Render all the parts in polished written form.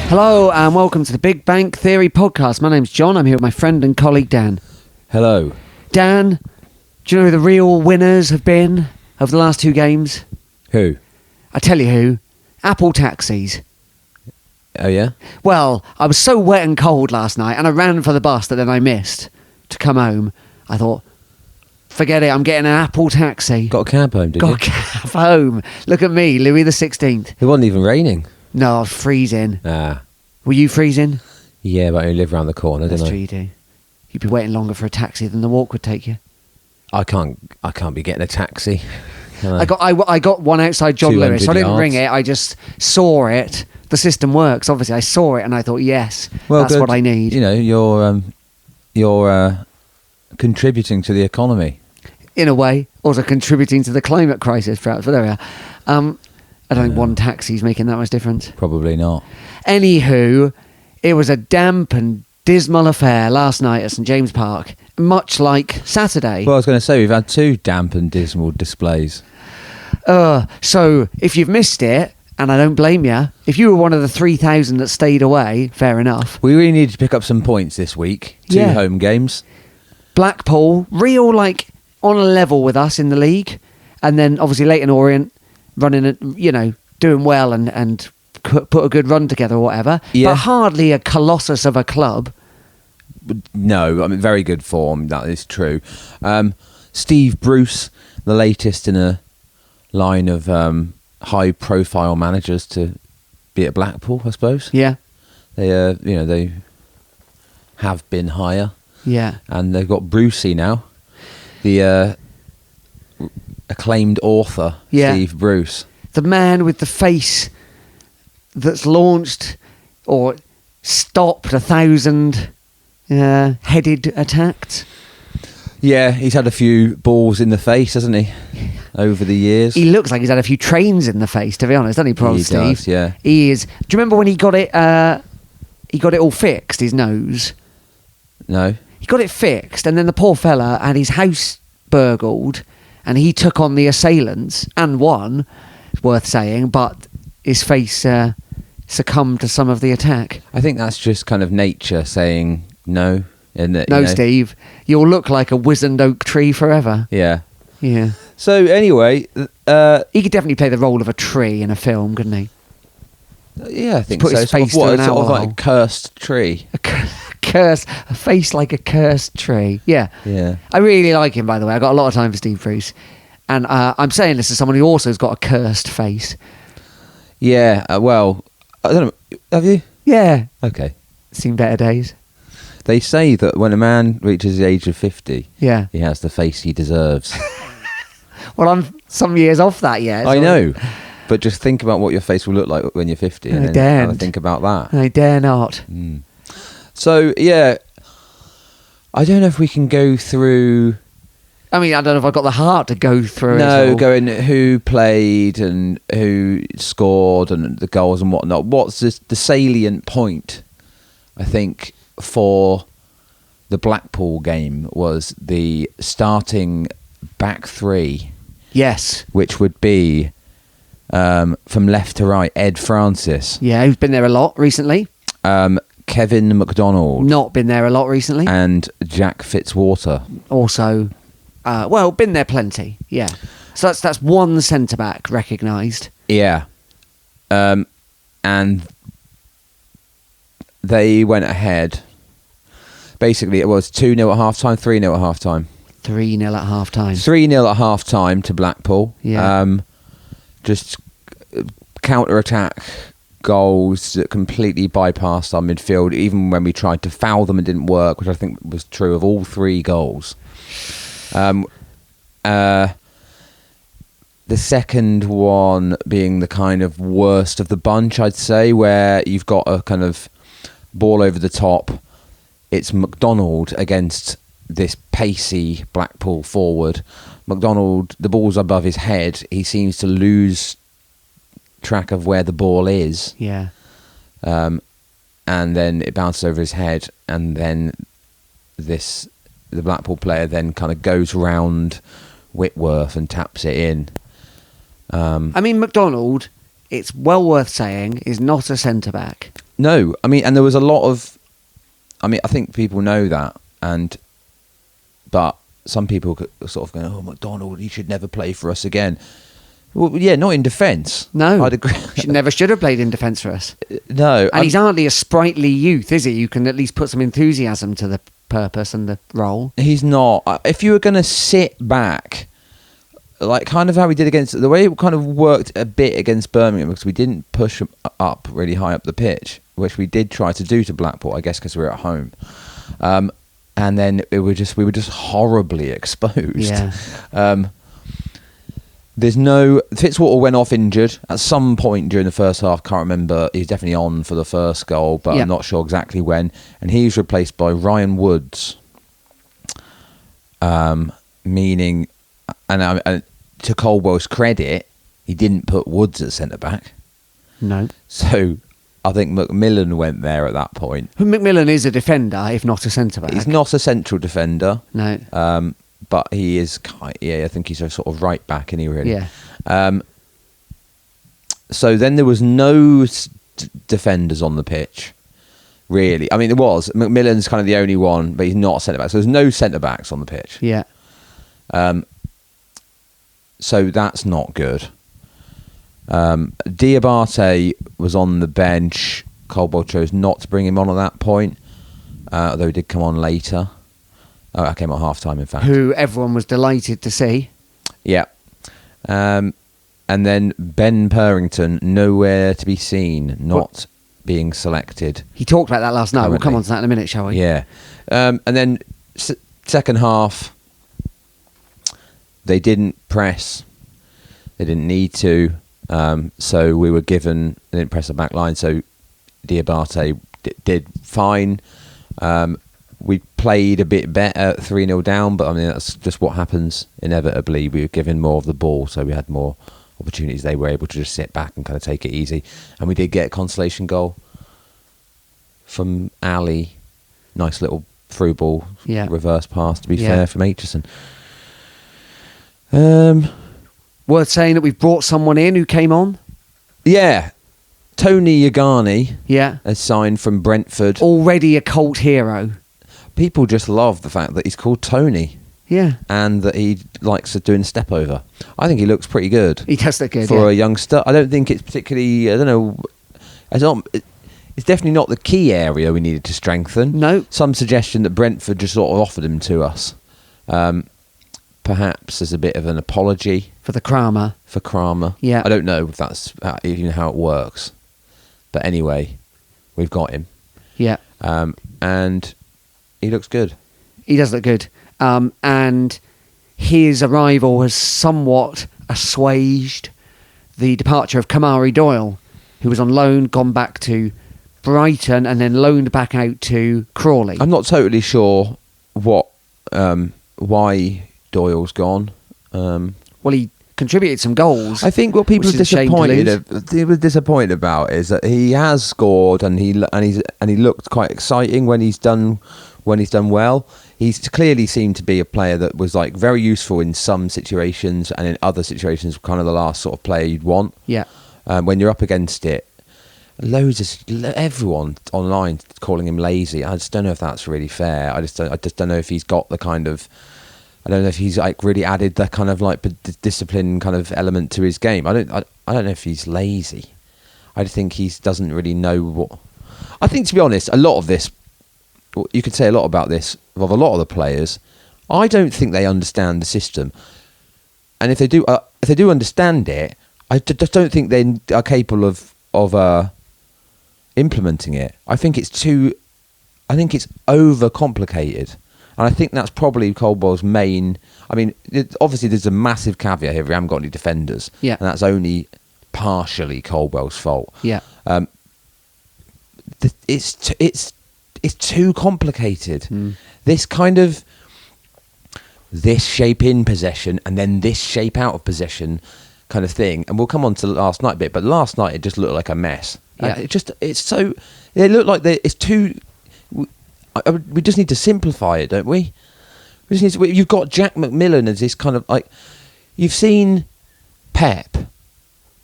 Hello and welcome to the Big Bang Theory podcast. My name's John. I'm here with my friend and colleague Dan. Hello. Dan, do you know who the real winners have been of the last two games? Who? I tell you who. Apple taxis. Oh, yeah? Well, I was so wet and cold last night and I ran for the bus that then I missed to come home. I thought, forget it, I'm getting an Apple taxi. Got a cab home, did Got you? a cab home. Look at me, Louis the 16th. It wasn't even raining. No, I was freezing. Ah. Were you freezing? Yeah, but I only live around the corner, That's didn't true, you do. You'd be waiting longer for a taxi than the walk would take you. I can't be getting a taxi. Can I got one outside John 200 Lewis. I didn't yards. ring it. I just saw it. The system works. Obviously, I saw it and I thought, yes, that's good. what I need. You know, you're contributing to the economy. In a way, also contributing to the climate crisis, perhaps. But there we are. I don't think one taxi's making that much difference. Probably not. Anywho, it was a damp and dismal affair last night at St James Park, much like Saturday. Well, I was going to say, we've had two damp and dismal displays. So if you've missed it, and I don't blame you, if you were one of the 3,000 that stayed away, fair enough. We really need to pick up some points this week. Two Yeah. home games. Blackpool, real on a level with us in the league, and then obviously Leyton Orient running, doing well and put a good run together or whatever. Yeah. But hardly a colossus of a club. No, I mean, very good form, that is true. Steve Bruce, the latest in a line of high-profile managers to be at Blackpool, I suppose. Yeah, They have been higher, yeah. and they've got Brucey now, the acclaimed author, Yeah. Steve Bruce. The man with the face that's launched or stopped 1,000 headed attacks. Yeah, he's had a few balls in the face, hasn't he, over the years? He looks like he's had a few trains in the face, to be honest, doesn't he, poor He Steve? does, yeah. He is. Do you remember when he got it? He got it all fixed, his nose. No? He got it fixed, and then the poor fella had his house burgled, and he took on the assailants and won. It's worth saying, but his face succumbed to some of the attack. I think that's just kind of nature saying no. Isn't it, No, Steve, you'll look like a wizened oak tree forever. Yeah. Yeah. So anyway, He could definitely play the role of a tree in a film, couldn't he? yeah, I think put so. his Sort face of, through an sort of owl like hole. a cursed tree. A face like a cursed tree. Yeah. Yeah. I really like him, by the way. I got a lot of time for Steve Bruce. And I'm saying this as someone who also has got a cursed face. Yeah, well, I don't know. Have you? Yeah. Okay. Seen better days. They say that when a man reaches the age of 50, Yeah. he has the face he deserves. Well, I'm some years off that yet. I so know. But just think about what your face will look like when you're 50 and I then have a daren't. think about that. I dare not. So, yeah, I don't know if we can go through... I mean, I don't know if I've got the heart to go through it. No, all. going who played and who scored and the goals and whatnot. What's the salient point, I think, for the Blackpool game was the starting back three, Yes. which would be from left to right, Ed Francis, Yeah, who's been there a lot recently. Kevin McDonald, Not been there a lot recently. and Jack Fitzwater. Also, been there plenty. Yeah. So that's one centre-back recognised. Yeah. And they went ahead. Basically, it was 2-0 at half-time, 3-0 at half-time. 3-0 at half-time. 3-0 at half-time to Blackpool. Yeah. Just counter-attack goals that completely bypassed our midfield, even when we tried to foul them, it didn't work, which I think was true of all three goals. The second one being the kind of worst of the bunch, I'd say, where you've got a kind of ball over the top. It's McDonald against this pacey Blackpool forward. McDonald, the ball's above his head. He seems to lose track of where the ball is. Yeah. And then it bounces over his head, and then the Blackpool player then kind of goes round Whitworth and taps it in. I mean, McDonald, it's well worth saying, is not a centre-back. No, I mean, and there was a lot of. I mean, I think people know that, but some people could sort of go, "Oh, McDonald, he should never play for us again." Well, yeah, not in defence. No, I'd agree. never should have played in defence for us. No, And he's hardly a sprightly youth, is he? You can at least put some enthusiasm to the purpose and the role. he's not. If you were going to sit back, like kind of how we did against the way it kind of worked a bit against Birmingham, because we didn't push them up really high up the pitch, which we did try to do to Blackpool, I guess, because we were at home. And then we were just horribly exposed. Yeah. Fitzwater went off injured at some point during the first half. Can't remember. He's definitely on for the first goal, but Yeah. I'm not sure exactly when. And he was replaced by Ryan Woods. Meaning, and to Caldwell's credit, he didn't put Woods at centre back. No. So I think Macmillan went there at that point. Macmillan is a defender, if not a centre-back. He's not a central defender. No. But he is, I think he's a sort of right back, isn't he, really? Yeah. So then there was no defenders on the pitch, really. I mean, there was. Macmillan's kind of the only one, but he's not a centre-back. So there's no centre-backs on the pitch. Yeah. So that's not good. Diabate was on the bench. Caldwell chose not to bring him on at that point, although he did come on later. I came at half-time, in fact. Who everyone was delighted to see. Yeah. And then Ben Purrington, nowhere to be seen, not being selected. He talked about that last night. We'll Currently. come on to that in a minute, shall we? Yeah. And then second half, they didn't press. They didn't need to. So we were given, they didn't press the back line, so Diabate did fine. We played a bit better, 3-0 down, but I mean, that's just what happens inevitably. We were given more of the ball, so we had more opportunities. They were able to just sit back and kind of take it easy. And we did get a consolation goal from Ali. Nice little through ball, Yeah. reverse pass, to be Yeah. fair, from Aitchison. Worth saying that we've brought someone in who came on. Yeah, Tony Yagani Yeah. has signed from Brentford. Already a cult hero. People just love the fact that he's called Tony Yeah. and that he likes doing step over. I think he looks pretty good He does look good. for Yeah. a youngster. I don't think it's particularly, I don't know, it's definitely not the key area we needed to strengthen. No. Some suggestion that Brentford just sort of offered him to us. Perhaps as a bit of an apology For the Kramer. for Kramer. Yeah. I don't know if that's even how it works. But anyway, we've got him. Yeah. And he looks good. He does look good. And his arrival has somewhat assuaged the departure of Kamari Doyle, who was on loan, gone back to Brighton, and then loaned back out to Crawley. I'm not totally sure why Doyle's gone. Well, he contributed some goals. I think what people Which are is a shame to disappointed about is that he has scored and he looked quite exciting when he's done well. He's clearly seemed to be a player that was like very useful in some situations, and in other situations kind of the last sort of player you'd want. Yeah. When you're up against it, everyone online calling him lazy. I just don't know if that's really fair. I just don't know if he's got the kind of, I don't know if he's like really added the kind of like discipline kind of element to his game. I don't know if he's lazy. I think he doesn't really know what. I think, to be honest, a lot of this, you could say a lot about this of a lot of the players. I don't think they understand the system, and if they do understand it, I just don't think they are capable of implementing it. I think it's overcomplicated. And I think that's probably Caldwell's main. I mean, obviously there's a massive caveat here. We haven't got any defenders, Yeah. and that's only partially Caldwell's fault. Yeah. It's too complicated. This kind of this shape in possession and then this shape out of possession kind of thing. And we'll come on to last night bit, but last night it just looked like a mess. Yeah. They look like it's too. We just need to simplify it, don't we? You've got Jack McMillan as this kind of like. You've seen Pep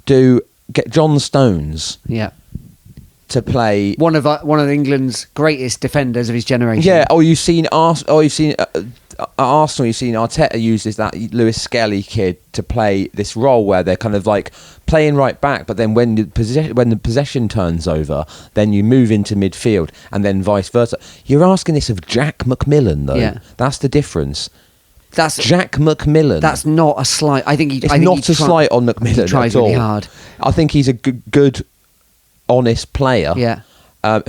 get John Stones Yeah. to play. One of England's greatest defenders of his generation. Yeah. Oh, you've seen Arsenal. You've seen Arteta uses that Lewis Skelly kid to play this role where they're kind of like playing right back, but then when the possession turns over, then you move into midfield, and then vice versa. You're asking this of Jack McMillan, though. Yeah. That's the difference. That's Jack McMillan. That's not a slight. I think he. It's I think not a slight on McMillan he tries at all. really hard. I think he's a good, honest player. Yeah.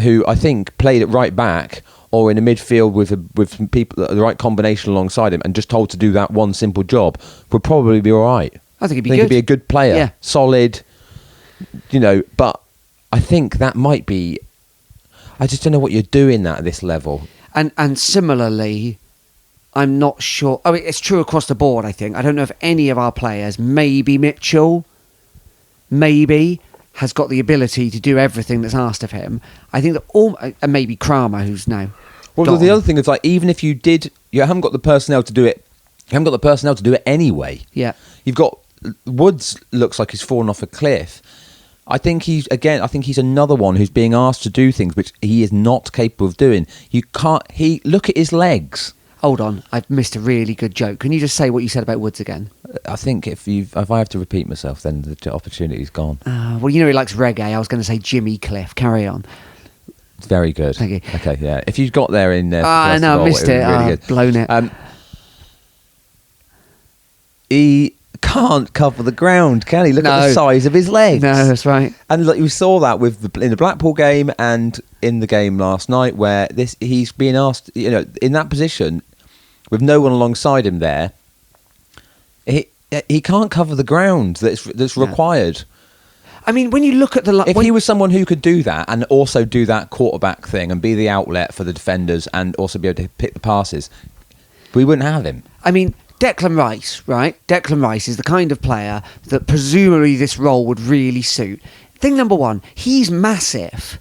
Who I think played at right back or in a midfield with some people, the right combination alongside him, and just told to do that one simple job, would probably be all right. I think he'd be He'd good. be a good player, Yeah. solid. But I think that might be. I just don't know what you're doing at this level. And similarly, I'm not sure. I mean, it's true across the board, I think. I don't know if any of our players, maybe Mitchell, has got the ability to do everything that's asked of him. I think that and maybe Kramer, who's now. Well, gone. the other thing is, like, even if you did, you haven't got the personnel to do it. You haven't got the personnel to do it anyway. Yeah. You've got Woods. Looks like he's fallen off a cliff. I think he's another one who's being asked to do things which he is not capable of doing. You can't. Look at his legs. Hold on, I've missed a really good joke. Can you just say what you said about Woods again? I think if I have to repeat myself, then the opportunity's gone. Well, he likes reggae. I was going to say Jimmy Cliff. Carry on. It's very good. Thank you. Okay, yeah. If you got there in there, I know, I missed it. Really good. Blown it. He can't cover the ground, can he? Look at No. the size of his legs. No, that's right. And look, you saw that in the Blackpool game and in the game last night, where he's being asked, in that position with no one alongside him there. He can't cover the ground that's required. I mean, when you look at If he was someone who could do that and also do that quarterback thing and be the outlet for the defenders and also be able to pick the passes, we wouldn't have him. I mean, Declan Rice, right? Declan Rice is the kind of player that presumably this role would really suit. Thing number one, he's massive.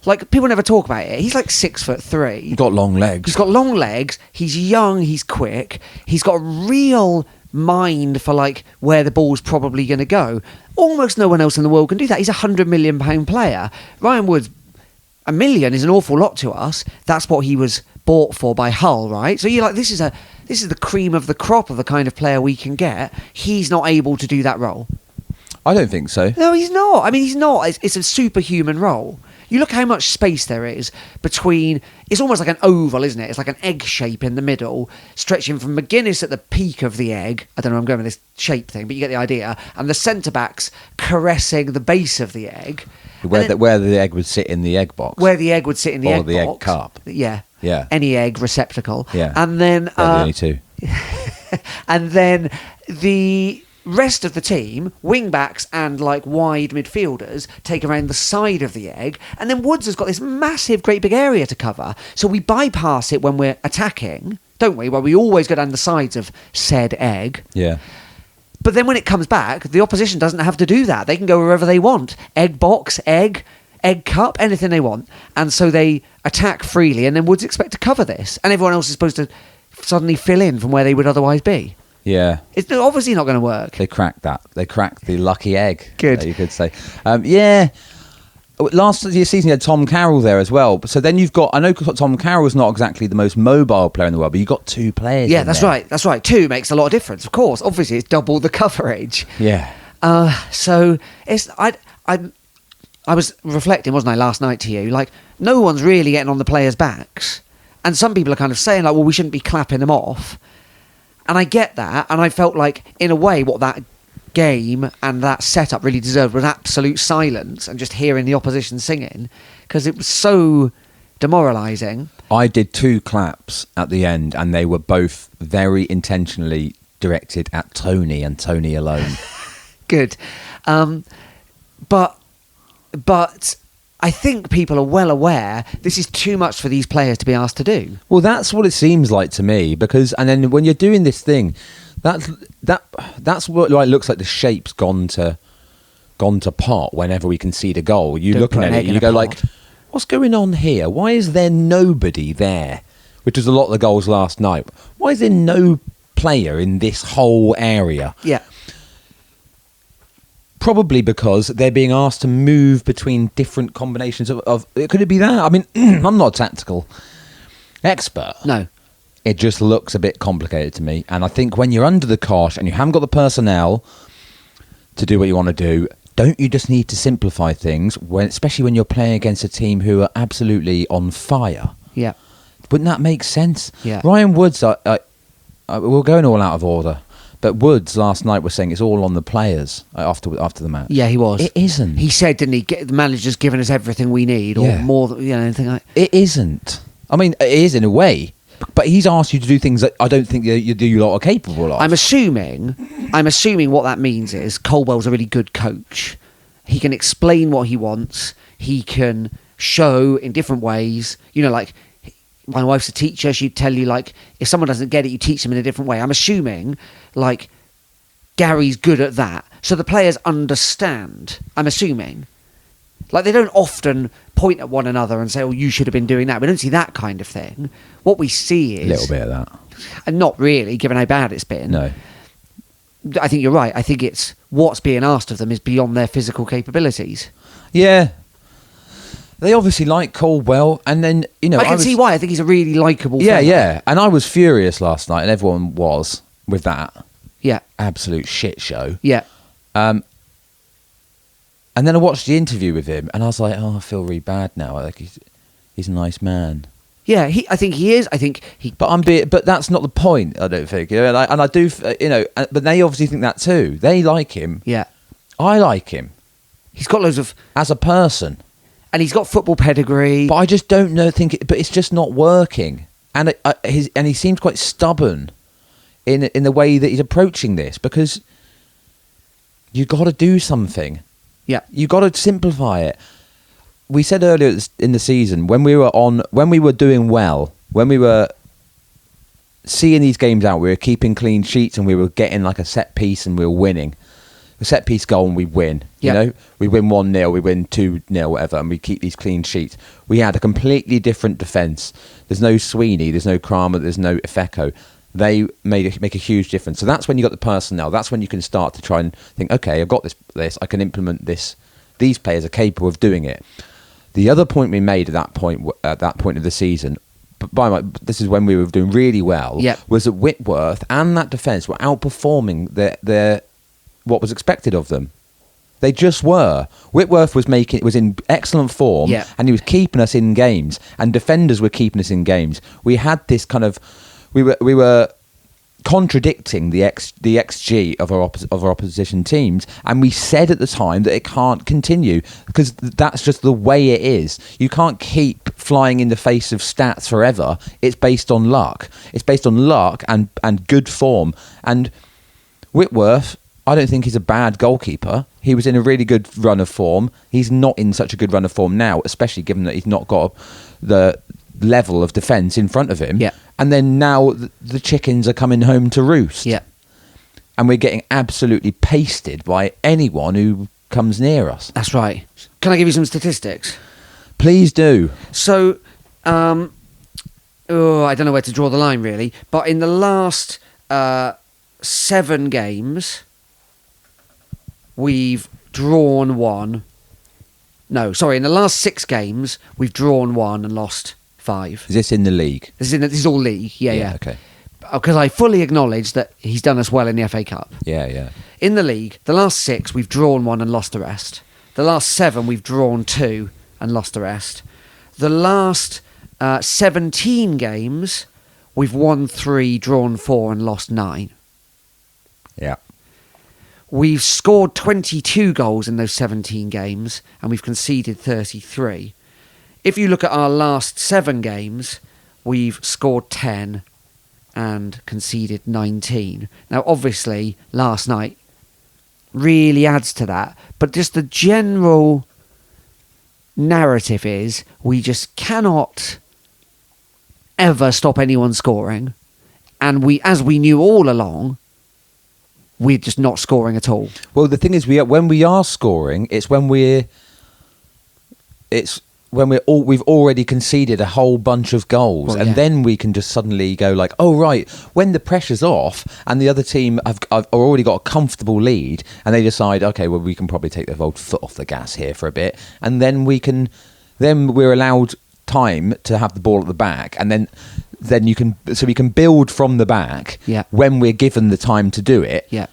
Like, people never talk about it. He's like 6'3". He's got long legs. He's got long legs. He's young. He's quick. He's got a real mind for like where the ball's probably going to go. Almost no one else in the world can do that. He's £100 million player. Ryan Woods, $1 million is an awful lot to us. That's what he was bought for by Hull, right? So you're like, this is the cream of the crop of the kind of player we can get. He's not able to do that role. I don't think so. No, he's not. I mean, he's not. It's a superhuman role. You look how much space there is between. It's almost like an oval, isn't it? It's like an egg shape in the middle, stretching from McGuinness at the peak of the egg. I don't know. I'm going with this shape thing, but you get the idea. And the centre backs caressing the base of the egg, Where the egg would sit in the egg box. where the egg would sit in the Or egg the egg box. cup. Yeah. Yeah. Any egg receptacle. Yeah. And then They're the only two. and then the rest of the team, wing backs and like wide midfielders, take around the side of the egg, and then Woods has got this massive, great big area to cover. So we bypass it when we're attacking, don't we? Well, we always go down the sides of said egg. Yeah. But then when it comes back, the opposition doesn't have to do that. They can go wherever they want. Egg box, egg cup, anything they want. And so they attack freely, and then Woods expect to cover this. And everyone else is supposed to suddenly fill in from where they would otherwise be. Yeah. It's obviously not going to work. They cracked that. They cracked the lucky egg. Good. You could say. Yeah. Last season you had Tom Carroll there as well. So then you've got, I know Tom Carroll's not exactly the most mobile player in the world, but you've got two players. Yeah, in that's there. right. That's right. 2 makes a lot of difference. Of course, obviously, it's double the coverage. Yeah. So it's I was reflecting, wasn't I, last night to you? Like, no one's really getting on the players' backs, and some people are kind of saying like, well, we shouldn't be clapping them off. And I get that, and I felt like, in a way, what that game and that setup really deserved was absolute silence and just hearing the opposition singing, because it was so demoralising. I did 2 claps at the end, and they were both very intentionally directed at Tony and Tony alone. Good. But I think people are well aware this is too much for these players to be asked to do. Well, that's what it seems like to me, because, and then when you're doing this thing, that's what like looks like the shape's gone to pot whenever we concede a goal. You're Don't looking put at an it egg and in you a go pot. like, what's going on here? Why is there nobody there? Which was a lot of the goals last night. Why is there no player in this whole area? Yeah. Probably because they're being asked to move between different combinations of could it be that? I mean, I'm not a tactical expert. No. It just looks a bit complicated to me. And I think when you're under the cosh and you haven't got the personnel to do what you want to do, don't you just need to simplify things, especially when you're playing against a team who are absolutely on fire? Yeah. Wouldn't that make sense? Yeah. Ryan Woods, we're going all out of order. But Woods last night was saying it's all on the players after the match. Yeah, he was. It isn't. He said, didn't he? The manager's given us everything we need, or Yeah. more than anything like. It isn't. I mean, it is in a way, but he's asked you to do things that I don't think you lot are capable of. I'm assuming what that means is Colwell's a really good coach. He can explain what he wants. He can show in different ways. You know, like my wife's a teacher. She'd tell you, like, if someone doesn't get it, you teach them in a different way. I'm assuming, like, Gary's good at that. So the players understand. I'm assuming. Like, they don't often point at one another and say, oh, you should have been doing that. We don't see that kind of thing. What we see is... a little bit of that. And not really, given how bad it's been. No. I think you're right. I think it's what's being asked of them is beyond their physical capabilities. Yeah. They obviously like Caldwell, and then, you know... I can see why. I think he's a really likeable Yeah, fella. yeah. And I was furious last night, and everyone was, with that Yeah, absolute shit show. yeah. And then I watched the interview with him, and I was like, oh, I feel really bad now. Like, he's a nice man. Yeah, I think he is. I think he... But that's not the point, I don't think. You know, and I do, you know, but they obviously think that too. They like him. Yeah. I like him. He's got loads of... As a person. And he's got football pedigree. But I just don't know, but it's just not working. And he seems quite stubborn in the way that he's approaching this, because you've got to do something. Yeah. You've got to simplify it. We said earlier in the season, when we were doing well, when we were seeing these games out, we were keeping clean sheets and we were getting like a set piece and we were winning. A set piece goal and we win. Yeah. You know, we win 1-0, we win 2-0, whatever, and we keep these clean sheets. We had a completely different defence. There's no Sweeney, there's no Kramer, there's no Ifeko. They make a huge difference. So that's when you got the personnel. That's when you can start to try and think, okay, I've got this. I can implement this. These players are capable of doing it. The other point we made at that point of the season, this is when we were doing really well, Yep. was that Whitworth and that defence were outperforming their what was expected of them. They just were. Whitworth was in excellent form, Yeah. and he was keeping us in games, and defenders were keeping us in games. We had this kind of, we were contradicting the XG of our opposition teams, and we said at the time that it can't continue because that's just the way it is. You can't keep flying in the face of stats forever. It's based on luck. It's based on luck and good form. And Whitworth, I don't think he's a bad goalkeeper. He was in a really good run of form. He's not in such a good run of form now, especially given that he's not got the level of defence in front of him. Yeah. And then now the chickens are coming home to roost. Yeah. And we're getting absolutely pasted by anyone who comes near us. That's right. Can I give you some statistics? Please do. So, I don't know where to draw the line, really. But in the last 7 games, we've drawn 1. No, sorry. In the last 6 games, we've drawn 1 and lost 5. Is this in the league? This is all league. Yeah. Okay. Because I fully acknowledge that he's done us well in the FA Cup. Yeah. In the league, the last 6, we've drawn 1 and lost the rest. The last 7, we've drawn 2 and lost the rest. The last 17 games, we've won 3, drawn 4 and lost 9. Yeah. We've scored 22 goals in those 17 games and we've conceded 33. If you look at our last 7 games, we've scored 10 and conceded 19. Now, obviously, last night really adds to that, but just the general narrative is we just cannot ever stop anyone scoring, and as we knew all along, we're just not scoring at all. Well, the thing is, when we are scoring, it's when when we've already conceded a whole bunch of goals, Well, and yeah. then we can just suddenly go like, oh right, when the pressure's off and the other team have already got a comfortable lead, and they decide, okay, well we can probably take the old foot off the gas here for a bit, and then we're allowed time to have the ball at the back, and then we can build from the back. Yeah. When we're given the time to do it. Yeah.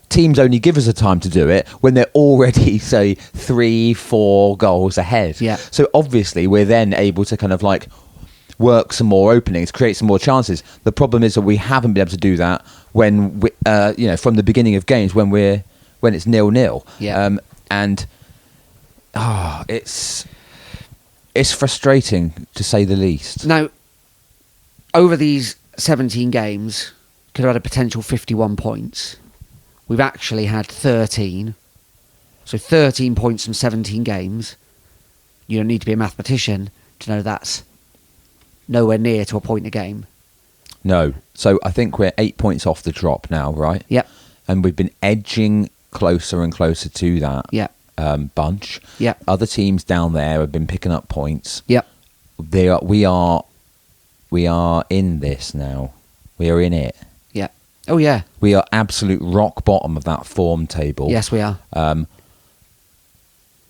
Teams only give us the time to do it when they're already, say, 3-4 goals ahead. Yeah. So obviously we're then able to kind of like work some more openings, create some more chances. The problem is that we haven't been able to do that when we, from the beginning of games when it's 0-0. Yeah. It's frustrating to say the least. Now, over these 17 games, could have had a potential 51 points. We've actually had 13. So 13 points from 17 games. You don't need to be a mathematician to know that's nowhere near to a point a game. No. So I think we're 8 points off the drop now, right? Yep. And we've been edging closer and closer to that Yep. bunch. Yep. Other teams down there have been picking up points. Yep. We are in this now. We are in it. Yep. Oh, yeah. We are absolute rock bottom of that form table. Yes, we are.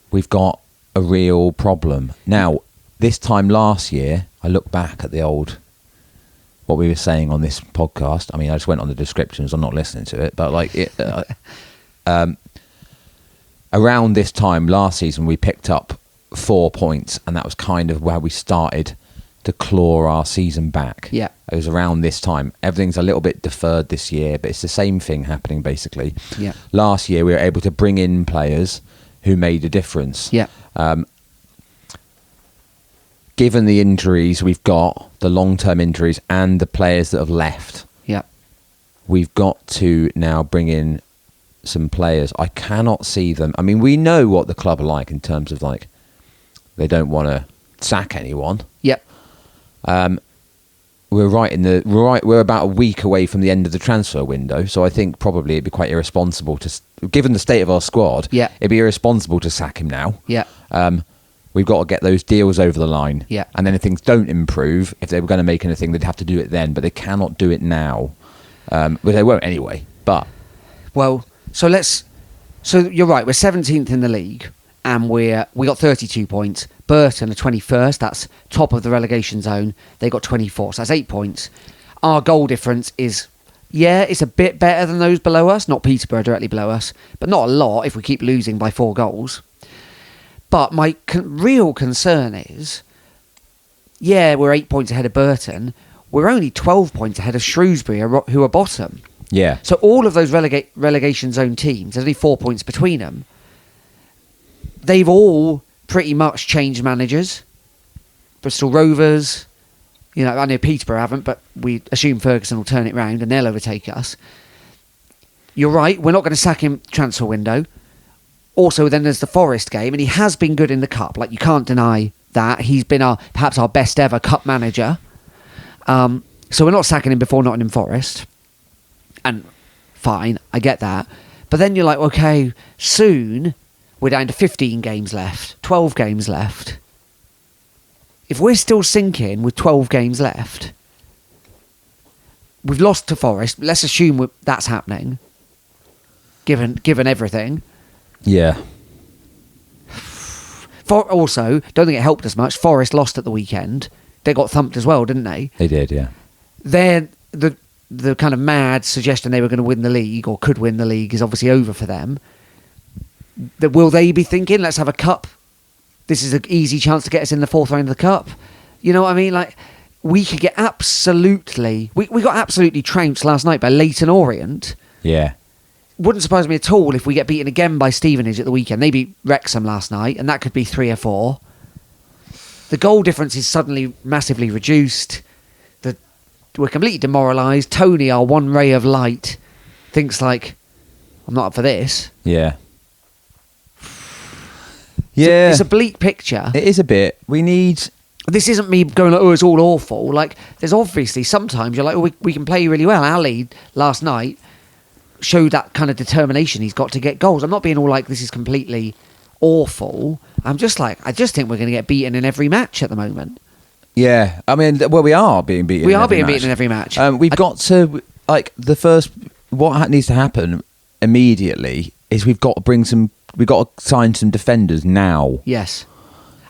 We've got a real problem. Now, this time last year, I look back at what we were saying on this podcast. I mean, I just went on the descriptions. I'm not listening to it. But around this time last season, we picked up 4 points. And that was kind of where we started to claw our season back. Yeah. It was around this time. Everything's a little bit deferred this year, but it's the same thing happening basically. Yeah. Last year, we were able to bring in players who made a difference. Yeah. Given the injuries we've got, the long-term injuries, and the players that have left, Yeah. we've got to now bring in some players. I cannot see them. I mean, we know what the club are like in terms of like they don't want to sack anyone. Yep. We're about a week away from the end of the transfer window, so I think probably it'd be quite irresponsible given the state of our squad. Yeah. It'd be irresponsible to sack him now. Yeah. We've got to get those deals over the line. Yeah. And then if things don't improve, if they were going to make anything, they'd have to do it then, but they cannot do it now. But they won't anyway. But Well, so you're right, we're 17th in the league and we got 32 points. Burton are 21st, that's top of the relegation zone. They got 24, so that's 8 points. Our goal difference is, it's a bit better than those below us, not Peterborough directly below us, but not a lot if we keep losing by 4 goals. But my real concern is, we're 8 points ahead of Burton, we're only 12 points ahead of Shrewsbury, who are bottom. yeah, So all of those relegation zone teams, there's only 4 points between them. They've all pretty much changed managers. Bristol Rovers, I know Peterborough haven't, but we assume Ferguson will turn it round and they'll overtake us. You're right, we're not going to sack him transfer window. Also, then there's the Forest game, and he has been good in the Cup. Like, you can't deny that. He's been perhaps our best ever Cup manager. So we're not sacking him before Nottingham Forest. And fine, I get that. But then you're like, okay, soon we're down to 15 games left, 12 games left. If we're still sinking with 12 games left, we've lost to Forest. Let's assume that's happening, given everything. yeah, Also, don't think it helped us much. Forest lost at the weekend. They got thumped as well, didn't they? they did, yeah. Then the kind of mad suggestion they were going to win the league or could win the league is obviously over for them. Will they be thinking, let's have a cup? This is an easy chance to get us in the 4th round of the cup. You know what I mean? Like, we could get absolutely... We got absolutely trounced last night by Leyton Orient. Yeah. Wouldn't surprise me at all if we get beaten again by Stevenage at the weekend. They beat Wrexham last night, and that could be 3 or 4. The goal difference is suddenly massively reduced. We're completely demoralised. Tony, our one ray of light, thinks like, I'm not up for this. Yeah. Yeah. It's a bleak picture. It is a bit. We need... This isn't me going like, it's all awful. Like, there's obviously sometimes you're like, we can play really well. Ali, last night, showed that kind of determination he's got to get goals. I'm not being all like, this is completely awful. I just think we're going to get beaten in every match at the moment. Yeah, I mean, well, we are being beaten. We are being beaten in every match. We've got to what needs to happen immediately is we've got to sign some defenders now. Yes.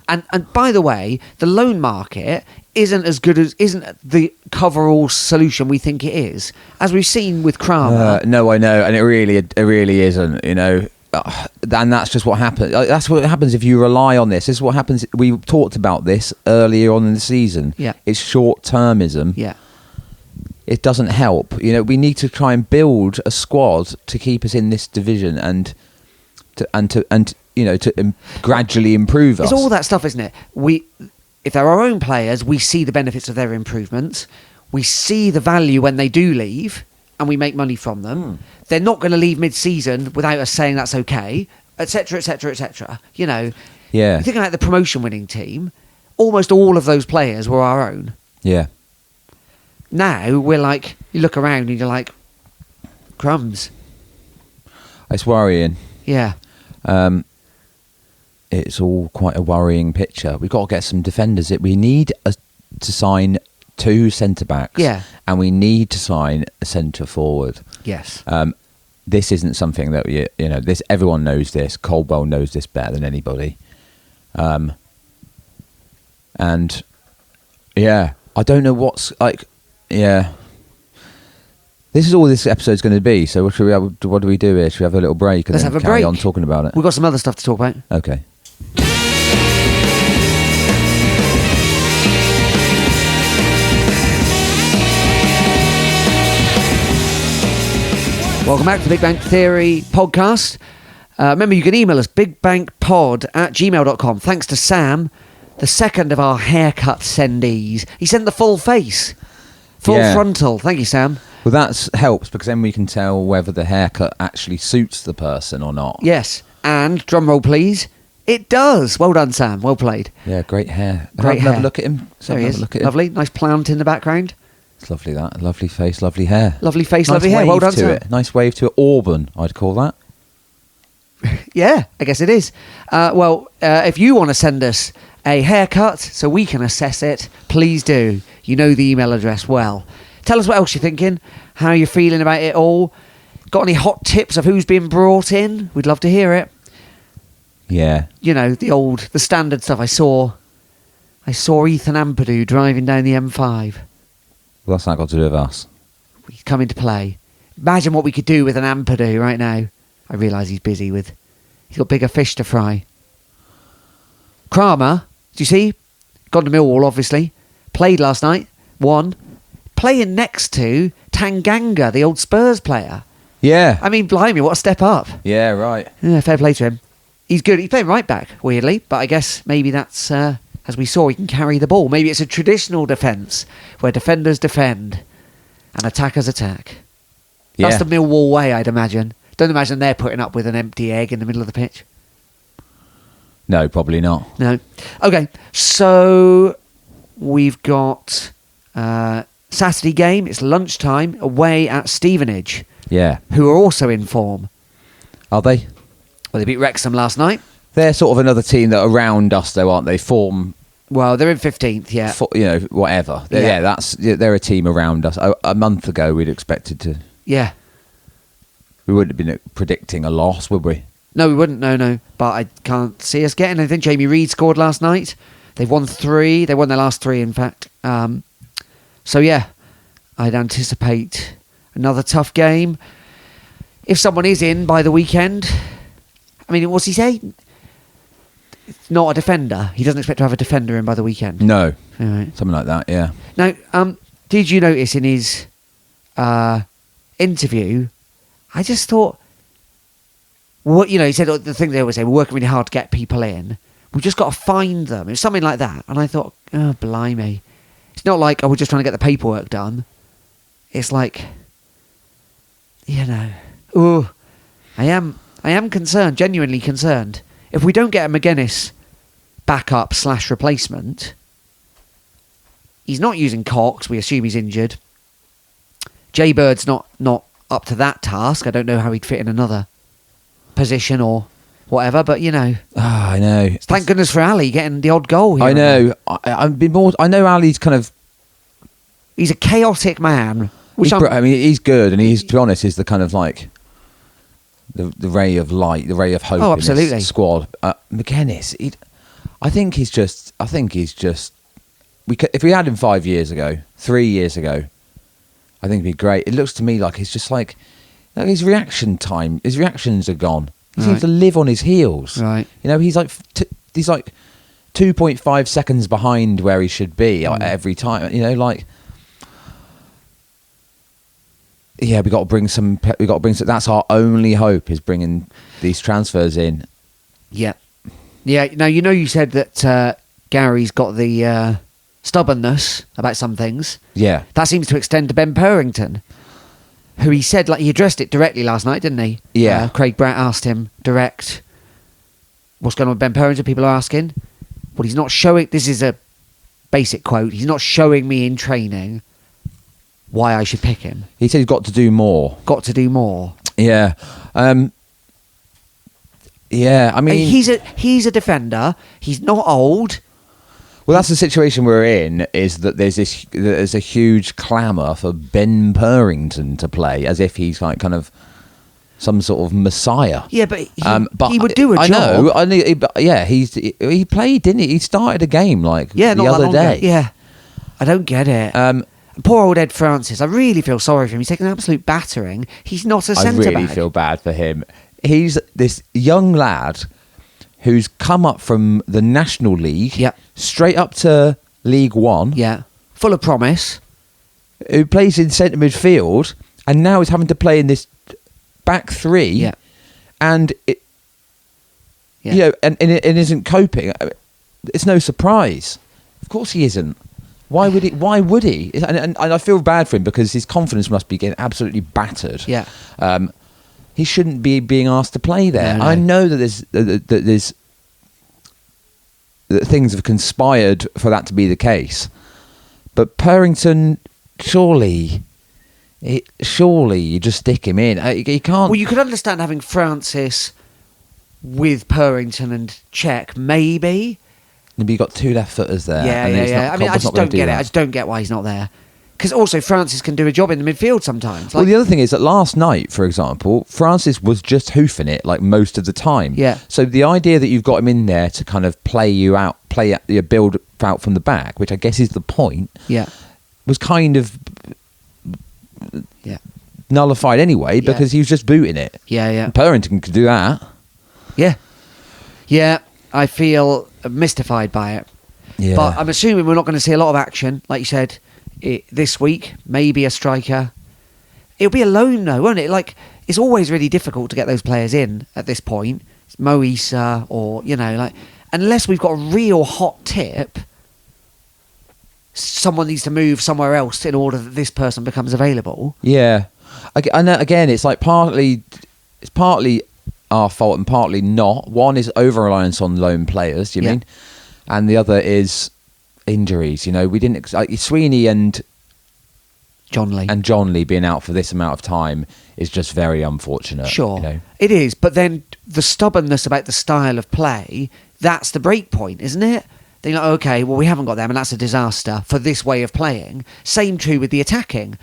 And by the way, the loan market isn't the coverall solution we think it is, as we've seen with Kramer. No, I know, and it really isn't. You know, and that's just what happens. That's what happens if you rely on this. This is what happens. We talked about this earlier on in the season. Yeah, it's short-termism. Yeah, it doesn't help. You know, we need to try and build a squad to keep us in this division and to gradually improve us. It's all that stuff, isn't it? If they're our own players, we see the benefits of their improvements. We see the value when they do leave, and we make money from them. They're not going to leave mid-season without us saying that's okay, etc., etc., etc. You know, yeah. You think about the promotion-winning team. Almost all of those players were our own. Yeah. Now we're like, you look around and you're like, crumbs. It's worrying. Yeah. It's all quite a worrying picture. We've got to get some defenders. We need to sign 2 centre-backs. Yeah. And we need to sign a centre-forward. Yes. This isn't something that, this everyone knows this. Caldwell knows this better than anybody. And, yeah, I don't know what's, yeah. This is all this episode's going to be. So what do we do here? Should we have a little break and Let's then have a carry break. on talking about it? We've got some other stuff to talk about. Okay. Welcome back to the Big Bang Theory podcast. Remember, you can email us, bigbankpod@gmail.com. Thanks to Sam, the second of our haircut sendees. He sent the full face. Full frontal. Thank you, Sam. Well, that helps because then we can tell whether the haircut actually suits the person or not. Yes. And, drum roll please, it does. Well done, Sam. Well played. Yeah, great hair. Great hair. Have a look at him. There he is. Look at him. Lovely. Nice plant in the background. It's lovely, that. Lovely face, lovely hair. Lovely face, nice lovely hair. Well done, to Sam. it. Nice wave to it. Auburn, I'd call that. Yeah, I guess it is. If you want to send us a haircut so we can assess it, please do. You know the email address well. Tell us what else you're thinking, how you're feeling about it all. Got any hot tips of who's been brought in? We'd love to hear it. Yeah. You know, the standard stuff. I saw Ethan Ampadu driving down the M5. Well, that's not got to do with us. He's come into play. Imagine what we could do with an Ampadu right now. I realise he's got bigger fish to fry. Kramer, do you see? Gone to Millwall, obviously. Played last night. Won. Playing next to Tanganga, the old Spurs player. Yeah. I mean, blimey, what a step up. Yeah, right. Yeah, fair play to him. He's good. He's playing right back, weirdly, but I guess maybe that's, as we saw, he can carry the ball. Maybe it's a traditional defence where defenders defend and attackers attack. Yeah. That's the Millwall way, I'd imagine. Don't imagine they're putting up with an empty egg in the middle of the pitch. No, probably not. No. Okay, so we've got Saturday game. It's lunchtime away at Stevenage. Yeah. Who are also in form. Are they? Well, they beat Wrexham last night. They're sort of another team that are around us, though, aren't they? Well, they're in 15th, yeah. Whatever. Yeah. They're a team around us. A month ago, we'd expected to. Yeah. We wouldn't have been predicting a loss, would we? No, we wouldn't. No. But I can't see us getting anything. Jamie Reid scored last night. They've won 3. They won their last 3, in fact. So, yeah, I'd anticipate another tough game. If someone is in by the weekend, I mean, what's he say? It's not a defender. He doesn't expect to have a defender in by the weekend. No. All right. Something like that, yeah. Now, did you notice in his interview, I just thought, he said the thing they always say, we're working really hard to get people in. We've just got to find them. It was something like that. And I thought, oh, blimey. It's not like, we're just trying to get the paperwork done. It's like, I am concerned, genuinely concerned. If we don't get a McGuinness backup / replacement, he's not using Cox. We assume he's injured. Jay Bird's not up to that task. I don't know how he'd fit in another position or whatever. But I know. thank goodness for Ali getting the odd goal here. I know. I've been more. I know Ali's kind of. He's a chaotic man. Which I mean, he's good, and he's, to be honest, is the kind of like the ray of light, the ray of hope. Oh, in absolutely. this squad. McGuinness, I think he's just. If we had him 5 years ago, 3 years ago, I think it'd be great. It looks to me like it's just like his reactions are gone. He seems to live on his heels. Right. He's like 2.5 seconds behind where he should be every time. Yeah, we got to bring some. That's our only hope, is bringing these transfers in. Yeah. Now you said that Gary's got the stubbornness about some things. Yeah, That seems to extend to Ben Purrington, who he said, he addressed it directly last night, didn't he? Yeah. Craig Bratt asked him direct, what's going on with Ben Purrington? People are asking. Well, he's not showing. This is a basic quote. He's not showing me in training why I should pick him. he said he's got to do more. Got to do more. Yeah, yeah. I mean, He's a defender. He's not old. well, that's the situation we're in. Is that there's a huge clamour for Ben Purrington to play, as if he's like kind of some sort of messiah. Yeah, but he would do a I job. know. He played, didn't he? He started a game the Not that other long day. ago. Yeah, I don't get it. Poor old Ed Francis. I really feel sorry for him. He's taken an absolute battering. He's not a I centre really back. feel bad for him. He's this young lad who's come up from the National League, Yeah. straight up to League One, Yeah, full of promise. who plays in centre midfield, and now is having to play in this back three, Yeah. and it, Yeah. and it isn't coping. It's no surprise. Of course he isn't. Why would he? Why would he? And I feel bad for him, because his confidence must be getting absolutely battered. Yeah. He shouldn't be being asked to play there. No. I know that that things have conspired for that to be the case, but Purrington, surely you just stick him in. He can't. Well, you could understand having Francis with Purrington and Czech, maybe. Maybe you got two left footers there. Yeah, and yeah, it's yeah. not- I mean, I Klopp's just not gonna don't do get it. that. I just don't get why he's not there. Because also Francis can do a job in the midfield sometimes. Well, the other thing is that last night, for example, Francis was just hoofing it like most of the time. Yeah. So the idea that you've got him in there to kind of build out from the back, which I guess is the point, Yeah. was kind of Yeah. nullified anyway, Yeah. because he was just booting it. Yeah, yeah. And Purrington could do that. Yeah. Yeah. I feel mystified by it. Yeah. But I'm assuming we're not going to see a lot of action, like you said, this week. Maybe a striker. It'll be a loan, though, won't it? It's always really difficult to get those players in at this point. It's Mo Issa or, unless we've got a real hot tip, someone needs to move somewhere else in order that this person becomes available. Yeah. And again, it's partly our fault and partly not. One is over-reliance on lone players, do you Yeah. mean? And the other is injuries. We didn't... Sweeney and John Lee. John Lee being out for this amount of time is just very unfortunate. Sure. It is. But then the stubbornness about the style of play, that's the break point, isn't it? They're like, okay, well, we haven't got them, and that's a disaster for this way of playing. Same true with the attacking.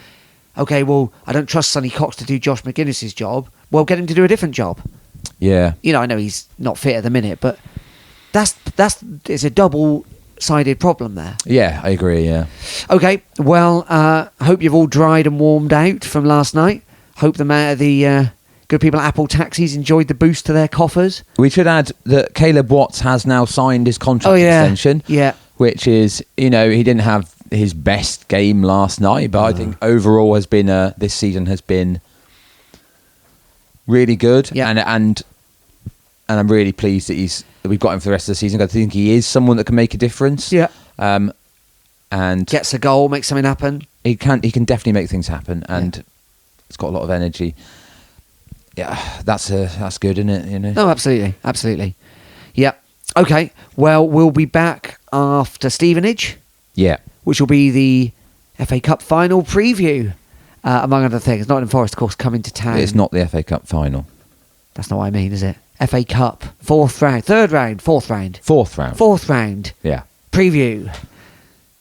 Okay, well, I don't trust Sonny Cox to do Josh McGuinness's job. Well, get him to do a different job. Yeah. I know he's not fit at the minute, but it's a double-sided problem there. Yeah, I agree, yeah. Okay, well, I hope you've all dried and warmed out from last night. Hope the good people at Apple Taxis enjoyed the boost to their coffers. We should add that Caleb Watts has now signed his contract extension. Yeah. Which is, he didn't have his best game last night, but I think overall has been this season has been really good. Yeah. And I'm really pleased that we've got him for the rest of the season. I think he is someone that can make a difference. Yeah. And Gets a goal, makes something happen. he can definitely make things happen, and he's got a lot of energy. Yeah, that's good, isn't it? No, absolutely. Yeah. Okay, well, we'll be back after Stevenage, Yeah. which will be the FA Cup final preview, among other things. Nottingham Forest, of course, coming to town. It's not the FA Cup final. That's not what I mean, is it? FA Cup, fourth round. Fourth round. Fourth round Yeah. preview,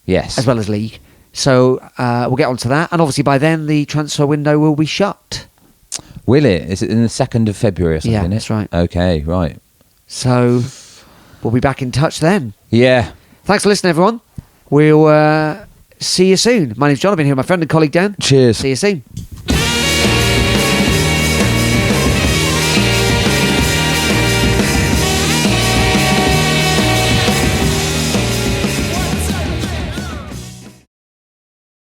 Yes. as well as league. So we'll get on to that. And obviously by then the transfer window will be shut. Will it? Is it in the 2nd of February or something? Yeah, isn't it? that's right. Okay, right. So we'll be back in touch then. Yeah. Thanks for listening, everyone. We'll see you soon. My name's John. I've been here with my friend and colleague Dan. Cheers. See you soon.